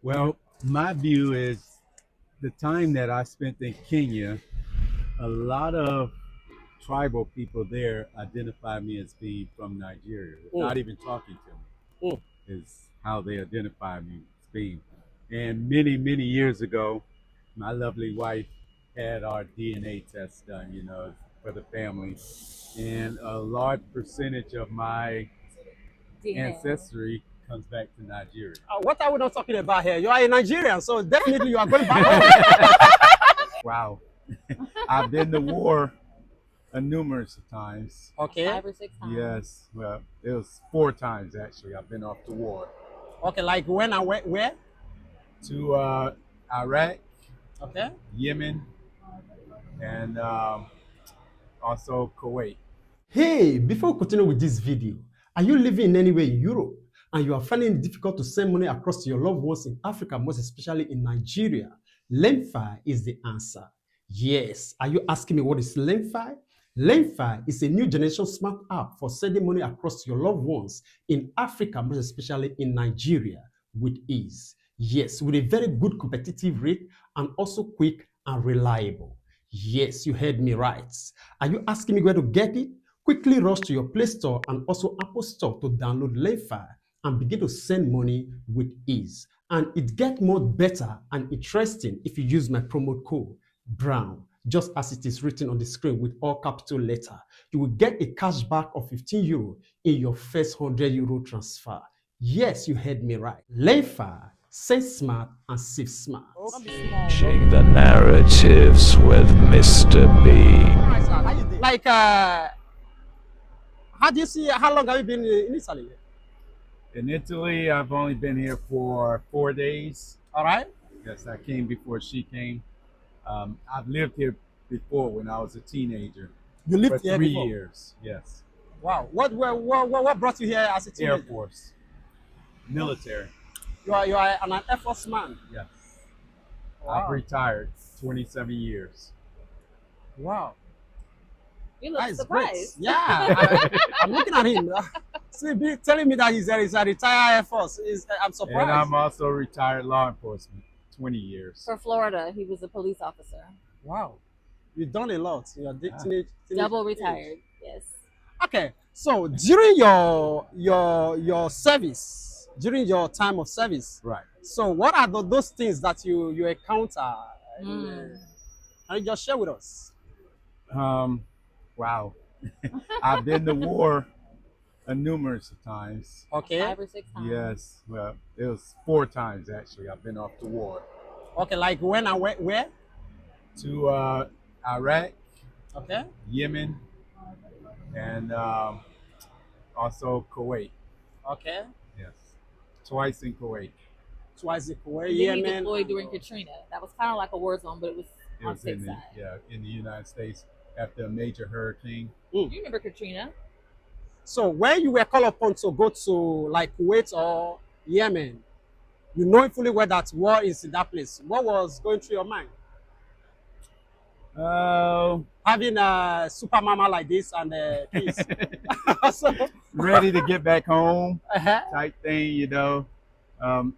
Well, my view is the time that I spent in Kenya, a lot of tribal people there identify me as being from Nigeria Mm, without even talking to mm. me, is how they identify me as being. And many, many years ago, my lovely wife had our DNA test done, for the family. And a large percentage of my DNA. ancestry comes back to Nigeria. What are we not talking about here? You are a Nigerian, so definitely you are going back home. Wow. I've been to war numerous times. Okay, 5 or 6 times. Yes, well, it was 4 times actually. I've been off to war okay, like when and where? to Iraq, Okay. Yemen, and also Kuwait. Hey, before we continue with this video, are you living in anywhere in Europe and you are finding it difficult to send money across to your loved ones in Africa, most especially in Nigeria? Lemfi is the answer. Yes. Are you asking me what is Lemfi? Lemfi is a new generation smart app for sending money across to your loved ones in Africa, most especially in Nigeria, with ease. Yes, with a very good competitive rate and also quick and reliable. Yes, you heard me right. Are you asking me where to get it? Quickly rush to your Play Store and also Apple Store to download Layfi and begin to send money with ease. And it gets more better and interesting if you use my promo code BROWN, just as it is written on the screen with all capital letter. You will get a cashback of €15 in your first €100 transfer. Yes, you heard me right. Layfi, save smart and save smart. Changing the narratives with Mr. B. Like, how do you see? How long have you been in Italy? In Italy, I've only been here for 4 days. All right. Yes, I came before she came. I've lived here before when I was a teenager. You For lived here 3 years, yes. Wow. What brought you here as a teenager? Air Force, military, You are an Air Force man. yes. Wow. I've retired 27 years. Wow. You look That is surprised. great. Yeah. I'm looking at him. See, telling me that he's a retired Air Force. I'm surprised. And I'm also retired law enforcement, 20 years. For Florida, he was a police officer. Wow. You've done a lot. You're teenage Double age. retired. Yes. Okay. So during your service, during your time of service, Right. so what are those things that you encounter? Mm. Can you just share with us? Wow. I've been to war numerous times. Okay. 5 or 6 times. Yes, well, it was 4 times actually. I've been off to war Okay, like when and where? to Iraq, Okay. Yemen, and also Kuwait. Okay. Yes, twice in Kuwait. Twice in Kuwait, And then he Yemen. deployed during Katrina. That was kind of like a war zone, but it was It on was in the stateside. in the United States after a major hurricane. You remember Katrina? So when you were called upon to go to like Kuwait or Yemen, you know fully well that war is in that place. What was going through your mind? Oh, Having a super mama like this and peace. So, ready to get back home uh-huh. type thing. Um,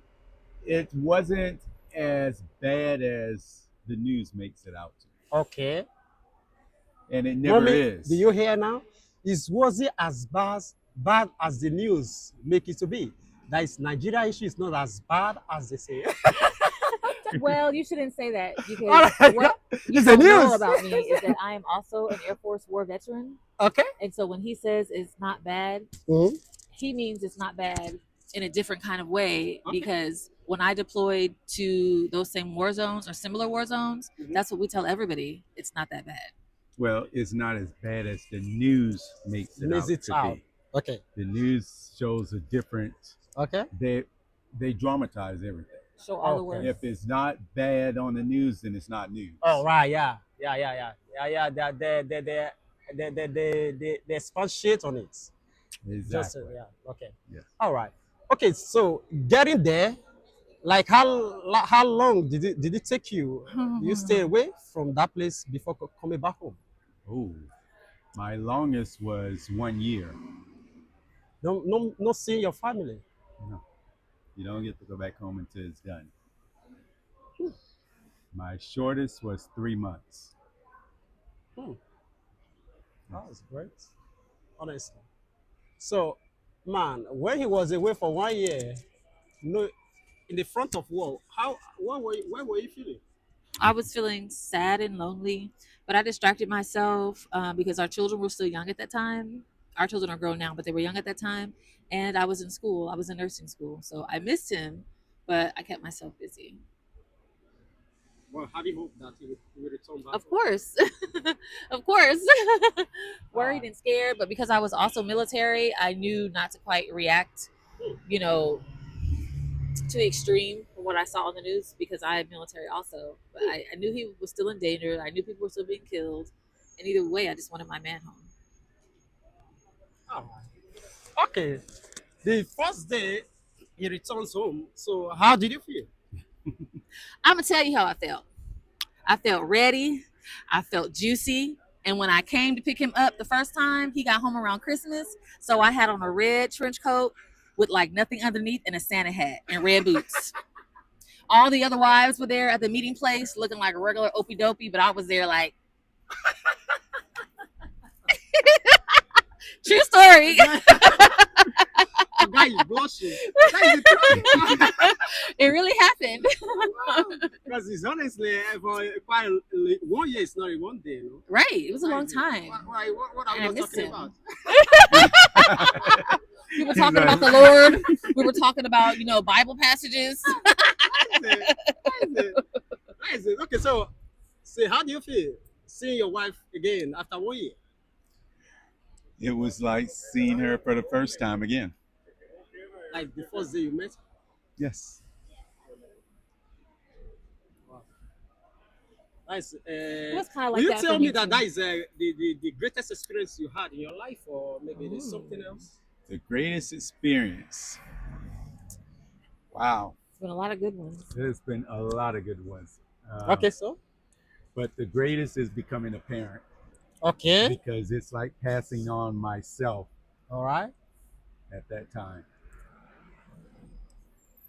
it wasn't as bad as the news makes it out to be, Okay. and it never Mommy, is. do you hear now? Was it as bad as the news make it to be? That is, Nigeria issue is not as bad as they say. Well, you shouldn't say that All because right. what you It's the don't know news. about me is that I am also an Air Force war veteran. Okay. And so when he says it's not bad, Mhm. he means it's not bad in a different kind of way because when I deployed to those same war zones or similar war zones, that's what we tell everybody. It's not that bad. Well, it's not as bad as the news makes it Makes out it to out. be. Okay. The news shows a different. Okay. They dramatize everything. Show all the Okay. words. If it's not bad on the news, then it's not news. Oh right, yeah. They expatiate on it. Exactly. Just yeah. Okay. Yes. All right. Okay. So getting there, like how long did it take you? Did you stay away from that place before coming back home? Oh, my longest was 1 year. No seeing your family. No. You don't get to go back home until it's done. My shortest was 3 months. Hmm. That was great, honestly. So, man, when he was away for 1 year, no, in the front of war, where were you feeling? I was feeling sad and lonely, but I distracted myself because our children were still young at that time. Our children are grown now, but they were young at that time. And I was in school. I was in nursing school. So I missed him, but I kept myself busy. Well, having hope that he will return back. Of course. Of course. Worried Ah. and scared, but because I was also military, I knew not to quite react, you know, to the extreme from what I saw on the news because I am military also. But I knew he was still in danger. I knew people were still being killed. And either way, I just wanted my man home. All right. Okay. The first day he returns home. So, how did you feel? I'm going to tell you how I felt. I felt ready. I felt juicy. And when I came to pick him up the first time, he got home around Christmas. So I had on a red trench coat with like nothing underneath and a Santa hat and red boots. All the other wives were there at the meeting place looking like a regular opie dopey, but I was there like, true story. The guy is blushing. That is the truth. It really happened. Because it's honestly for quite 1 year. It's not in 1 day. No? Right. It was a long time. What are And I we missed talking him. about? We were talking about the Lord. We were talking about, Bible passages. That is it. Okay, so how do you feel seeing your wife again after 1 year? It was like seeing her for the first time again. Like the first day you met? Yes. Nice. It was kind of Will like you that. tell for me me that too. that is the greatest experience you had in your life, or maybe there's something else? The greatest experience. Wow. It's been a lot of good ones. There's been a lot of good ones. Okay, so But the greatest is becoming a parent okay, because it's like passing on myself all right. at that time.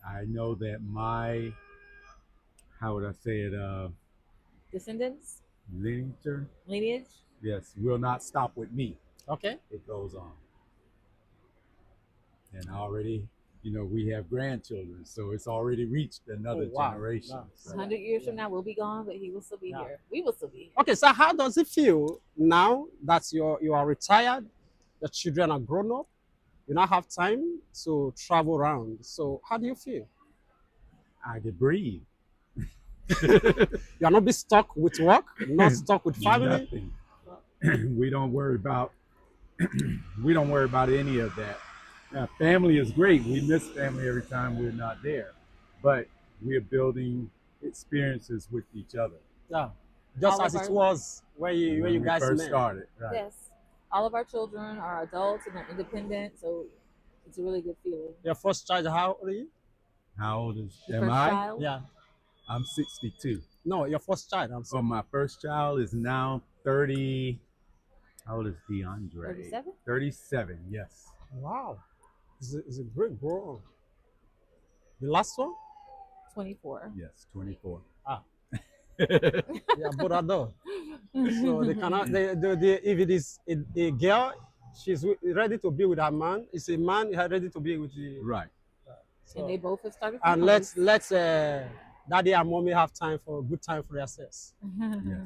I know that my, how would I say it, Descendants, lineage, lineage. yes, will not stop with me. Okay. It goes on. And already, we have grandchildren, so it's already reached another Oh, wow. generation. Wow. So 100 years from now, we'll be gone, but he will still be Yeah. here. We will still be here. Okay, so how does it feel now that you are retired, the children are grown up, you now have time to travel around? So how do you feel? I could breathe. You are not be stuck with work, not stuck with family. Nothing. We don't worry about any of that. Now, family is great. We miss family every time we're not there, but we're building experiences with each other. Yeah, just All as of it our- was when you When we guys first met. started, right? Yes. All of our children are adults and they're independent, so it's a really good feeling. Your first child, how old are you? How old is The am first I? child, Yeah, I'm 62. no, your first child. I'm So sorry. my first child is now 30. How old is DeAndre? 37? 37, yes. Wow, it's a great grow. The last one? 24. Yes, 24. Ah, yeah, both are done. So they cannot. If it is a girl, she's ready to be with her man. It's a man ready to be with the. Right. So, And they both have started and families. let's daddy and mommy have time for good time for themselves. Yes.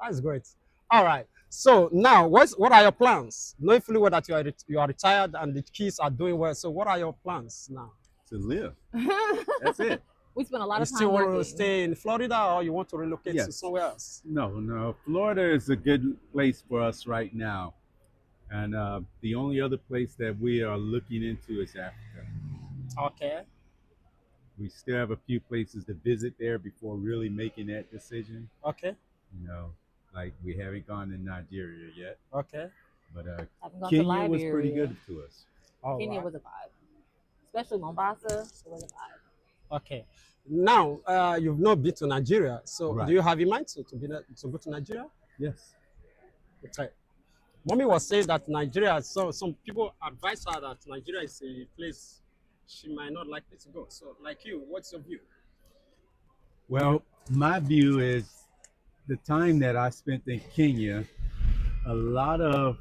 That's great. All right. So now, what are your plans? Knowing fully well that you are retired and the kids are doing well. So what are your plans now? To live. That's it. We spent a lot You of time still want working. to stay in Florida, or you want to relocate to Yes. somewhere else? No. Florida is a good place for us right now. And the only other place that we are looking into is Africa. Okay. We still have a few places to visit there before really making that decision. Okay. Like we haven't gone to Nigeria yet, Okay. but Haven't gone to Kenya was Liberia. pretty good to us. All Kenya right. was a vibe. Especially Mombasa, it was a vibe. Okay. Now, you've not been to Nigeria, so Right. do you have in mind to go to Nigeria? Yes. Okay. Mommy was saying that Nigeria. So some people advise her that Nigeria is a place she might not like me to go. So, like you, what's your view? Well, my view is the time that I spent in Kenya, a lot of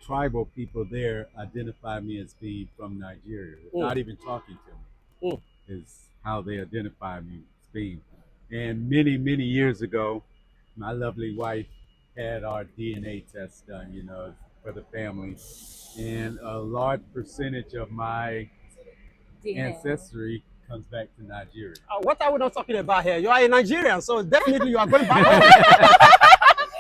tribal people there identify me as being from Nigeria without even talking to me, Mm. is how they identify me as being. And many, many years ago, my lovely wife had our DNA test done, for the family. And a large percentage of my DNA. ancestry comes back to Nigeria. What are we not talking about here? You are a Nigerian, so definitely you are going back home.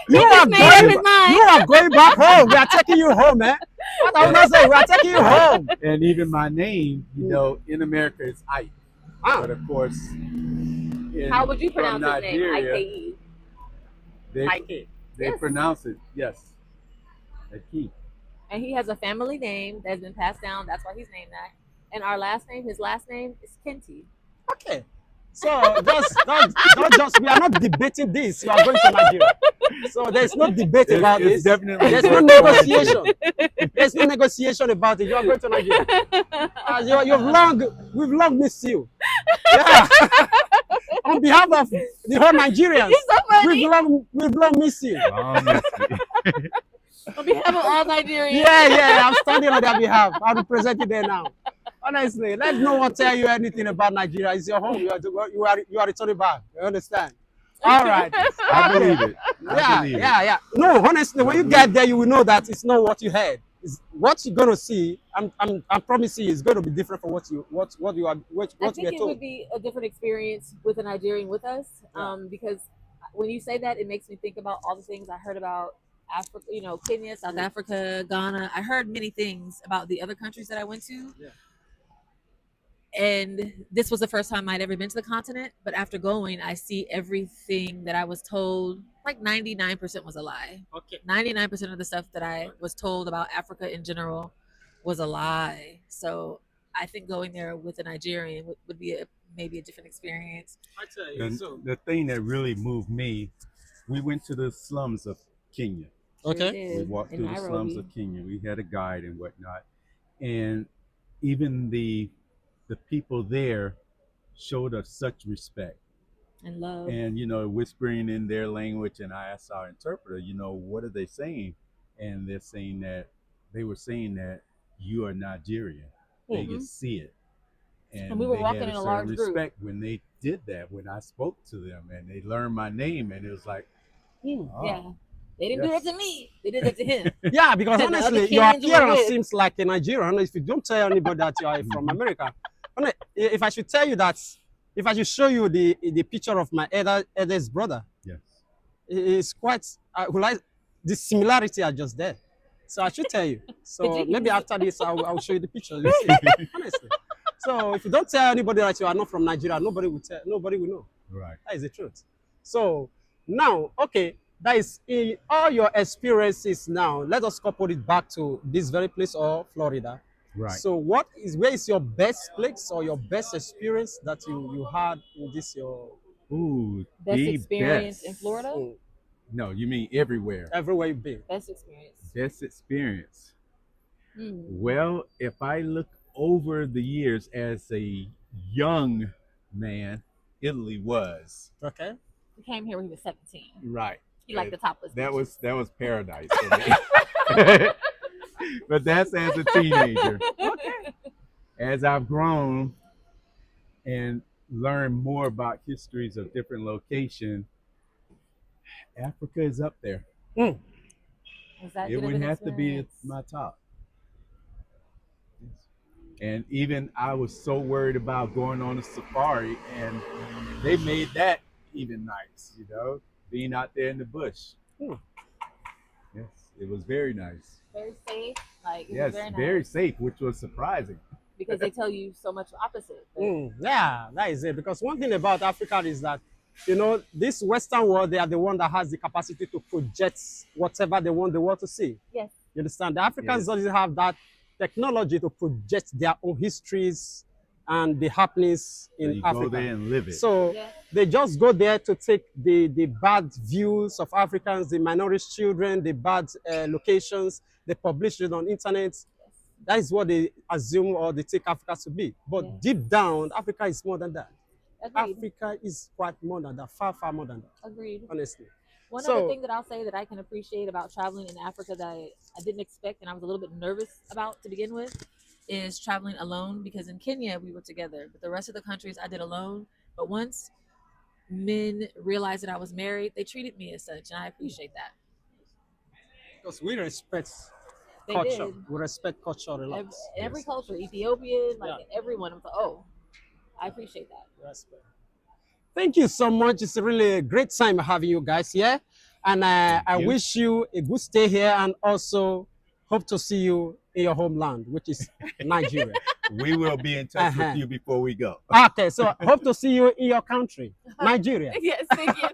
You are going back home. We are taking you home, man. What are we not saying? We are taking you home. And even my name, in America is Ike. But of course, how would you pronounce his name? Nigeria, Ike. They Yes. pronounce it, yes, Ike. And he has a family name that's been passed down. That's why he's named that. And our last name, his last name is Kenty. Okay. So don't just we are not debating this. You are going to Nigeria. So there's no debate about this. Definitely There's no negotiation. There's no negotiation about it. You are going to Nigeria. We've long missed you. Yeah. On behalf of the whole Nigerians, we've long missed you. On behalf of all Nigerians. Yeah, I'm standing on their behalf. I'll represent you there now. Honestly, let no one tell you anything about Nigeria. It's your home. You are returning back. You understand? All right. I believe it. Yeah. No, honestly, when you get there, you will know that it's not what you heard. It's what you're gonna see. I'm promising you, it's going to be different from what you are I think it told. would be a different experience with a Nigerian with us, because when you say that, it makes me think about all the things I heard about Africa, Kenya, South Africa, Ghana. I heard many things about the other countries that I went to. Yeah. And this was the first time I'd ever been to the continent. But after going, I see everything that I was told, like 99% was a lie. Okay. 99% of the stuff that I was told about Africa in general was a lie. So I think going there with a Nigerian would be maybe a different experience. I tell you, The thing that really moved me, we went to the slums of Kenya. okay. We walked through the slums of Kenya. We had a guide and whatnot. And even the people there showed us such respect And love. and whispering in their language. And I asked our interpreter, what are they saying? And they were saying that you are Nigerian. They could see it. And we were walking in a large respect group when they did that, when I spoke to them and they learned my name, and it was like, yeah. They didn't do that to me. They did that to him. Yeah, because And the other honestly, your Kenyans were appearance with. seems like a Nigerian. If you don't tell anybody that you are from America, if I should tell you that, if I should show you the picture of my eldest brother, yes, it's quite the similarity are just there. So I should tell you. So maybe after this, I'll show you the picture. You see, honestly. So if you don't tell anybody that you are not from Nigeria, nobody will know. right. That is the truth. So now, okay, that is in all your experiences now. Let us couple it back to this very place or Florida. Right. So where is your best place or your best experience that you had in this your best experience in Florida? No, you mean everywhere. Everywhere you've been. Best experience. Best experience. Well, if I look over the years as a young man, Italy was. Okay. He came here when he was 17. Right. He liked the topless. That was paradise for me. But that's as a teenager. Okay. As I've grown and learned more about histories of different locations, Africa is up there. Was that It would have to be at my top. And even I was so worried about going on a safari, and they made that even nice, being out there in the bush. Yes, it was very nice. Very safe. Yes, very, nice. very safe, which was surprising. Because they tell you so much opposite. Yeah, that is it. Because one thing about Africa is that, this Western world, they are the one that has the capacity to project whatever they want the world to see. Yes. You understand? The Africans don't have that technology to project their own histories and the happenings in Africa. Go there and live it. So they just go there to take the bad views of Africans, the minority children, the bad locations. They publish it on internet. That is what they assume or they take Africa to be. But Yeah. deep down, Africa is more than that. Agreed. Africa is quite more than that, far, far more than that, Agreed. honestly. One So- other thing that I'll say that I can appreciate about traveling in Africa that I didn't expect and I was a little bit nervous about to begin with is traveling alone, because in Kenya we were together, but the rest of the countries I did alone. But once men realized that I was married, they treated me as such, and I appreciate that. Because we respect They culture. did. We respect culture a lot. Every culture, Ethiopian, like everyone, I was like, oh, I appreciate that. Respect. Thank you so much. It's really a great time having you guys here. And I you. wish you a good stay here, and also hope to see you in your homeland, which is Nigeria. We will be in touch Uh-huh. with you before we go. Okay, so hope to see you in your country, Nigeria. Yes, thank you.